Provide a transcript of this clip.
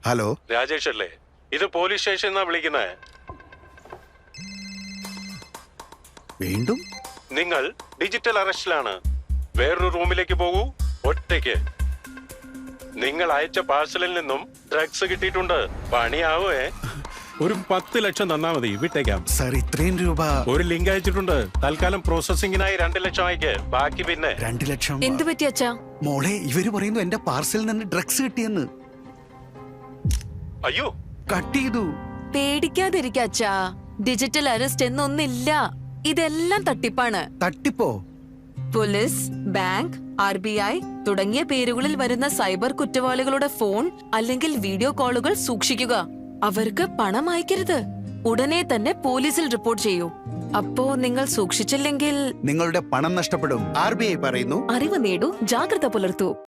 Hello, Rajesh അല്ലേ? ഇത് police station എന്നാ വിളിക്കുന്നത്. വീണ്ടും നിങ്ങൾ ഡിജിറ്റൽ അറസ്റ്റിലാണ്. വേറൊരു റൂമിലേക്ക് പോകൂ, ഒറ്റയ്ക്ക്. നിങ്ങൾ അയച്ച പാഴ്സലിൽ നിന്നും ഡ്രഗ്സ് കിട്ടിയിട്ടുണ്ട്. പണിയാവേ. ഒരു 10 ലക്ഷം തന്നാ മതി, വിട്ടേക്കാം. സാർ, ഇത്രയും രൂപ? ഒരു ലിങ്ക് അയച്ചിട്ടുണ്ട്. തൽക്കാലം പ്രോസസിംഗിനായി 2 ലക്ഷം അയക്ക്, ബാക്കി പിന്നെ. 2 ലക്ഷം? എന്തു പറ്റി അച്ഛാ? മോളെ, ഇവര് പറയുന്നു എന്റെ പാർസലിൽ നിന്ന് ഡ്രഗ്സ് കിട്ടിയെന്ന്. അയ്യോ, കട്ട് ചെയ്തു. പേടിക്കാതിരിക്ക അച്ഛാ. ഡിജിറ്റൽ അറസ്റ്റ് എന്നൊന്നില്ല. ഇതെല്ലാം തട്ടിപ്പാണ്. തട്ടിപ്പോ? പോലീസ്, ബാങ്ക്, RBI തുടങ്ങിയ പേരുകളിൽ വരുന്ന സൈബർ കുറ്റവാളികളുടെ ഫോൺ അല്ലെങ്കിൽ വീഡിയോ കോളുകൾ സൂക്ഷിക്കുക. അവർക്ക് പണം അയക്കരുത്. ഉടനെ തന്നെ പോലീസിൽ റിപ്പോർട്ട് ചെയ്യൂ. അപ്പോ നിങ്ങൾ സൂക്ഷിച്ചില്ലെങ്കിൽ നിങ്ങളുടെ പണം നഷ്ടപ്പെടും. RBI പറയുന്നു. അറിവ് നേടൂ, ജാഗ്രത പുലർത്തൂ.